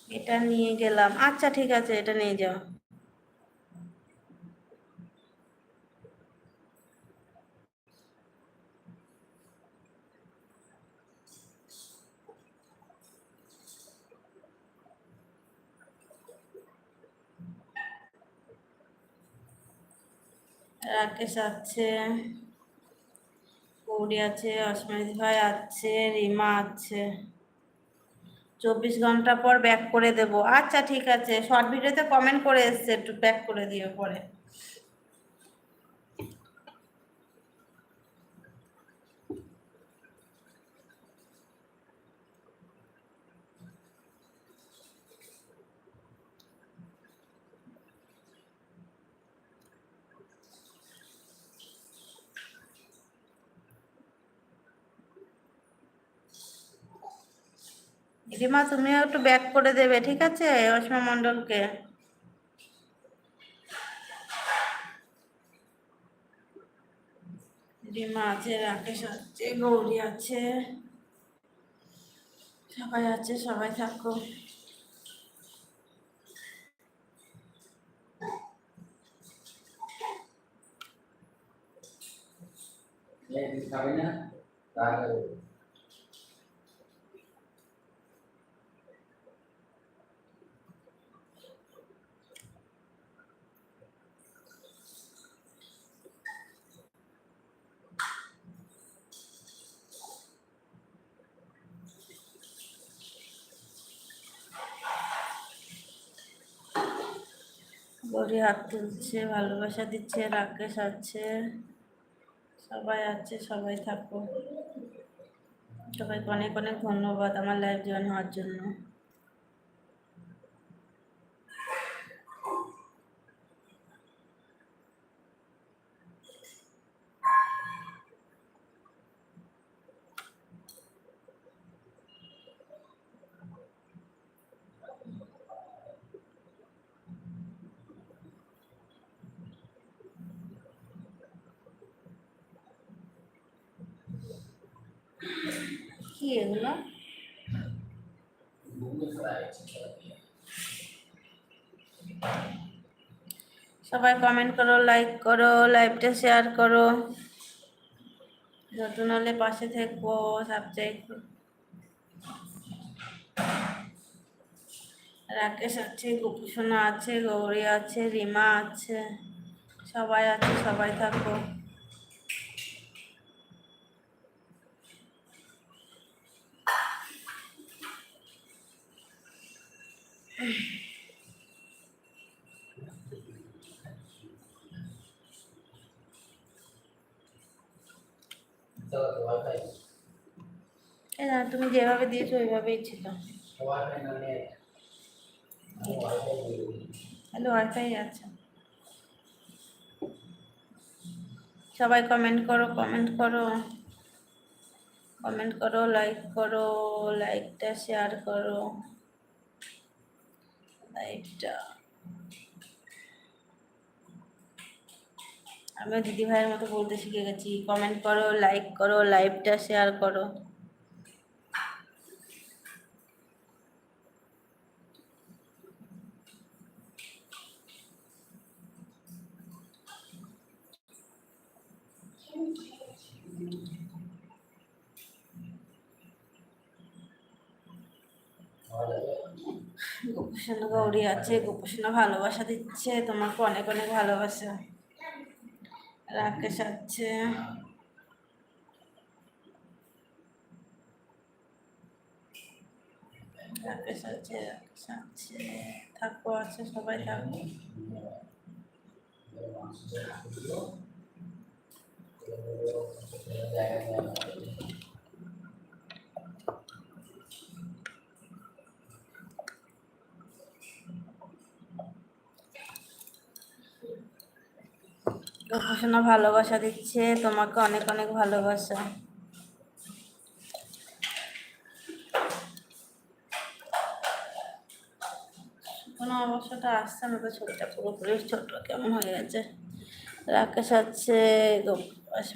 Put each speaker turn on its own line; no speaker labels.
এটা নিয়ে গেলাম। আচ্ছা ঠিক আছে, এটা নিয়ে যাও। রাকেশ আছে, গৌরী আছে, অস্মিত ভাই আছে, রিমা আছে। 24 ঘন্টা পর ব্যাক করে দেব। আচ্ছা ঠিক আছে, শর্ট ভিডিওতে কমেন্ট করে এসছে, একটু ব্যাক করে দিও পরে। রিমা তুমিও একটু ব্যাক করে দেবে, ঠিক আছে, অসীমা মণ্ডলকে। রিমা আছে, রাকেশ আছে, গৌরী আছে, সবাই আছে, সবাই থাকো। গৌরী হাত তুলছে, ভালোবাসা দিচ্ছে, রাকেশ আছে, সবাই আছে, সবাই থাকো। সবাইকে অনেক অনেক ধন্যবাদ আমার লাইভ জয়েন হওয়ার জন্য। কি এগুলো? সবাই কমেন্ট করো, লাইক করো, লাইভটা শেয়ার করো, নতুন হলে পাশে থাকবো, সাবস্ক্রাইব। রাকেশ আছে, গোপুসোনা আছে, গৌরী আছে, রিমা আছে, সবাই আছে, সবাই থাকো। তুমি যেভাবে দিয়েছো ওইভাবেই ছিল। হ্যালো, ওয়াইফাই আছে। সবাই কমেন্ট করো, কমেন্ট করো, কমেন্ট করো, লাইক করো, লাইকটা শেয়ার করো, লাইকটা। আমি দিদি ভাইয়ের মতো বলতে শিখে গেছি, কমেন্ট করো, লাইক করো, লাইভটা শেয়ার করো। গোপুসোনা গৌরী আছে, গোপুসোনা ভালোবাসা দিচ্ছে, তোমাকে অনেক অনেক ভালোবাসা। রাকেশ আছে, রাকেশ আছে, রাকেশ আছে, থাকো, আছে, সবাই থাকো। গোপুসোনা ভালোবাসা দিচ্ছে, তোমাকে অনেক অনেক ভালোবাসা। কোনো অবস্থাটা আসছে না তো, ছবিটা পুরোপুরি ছোট কেমন হয়ে গেছে। রাকেশ আছে,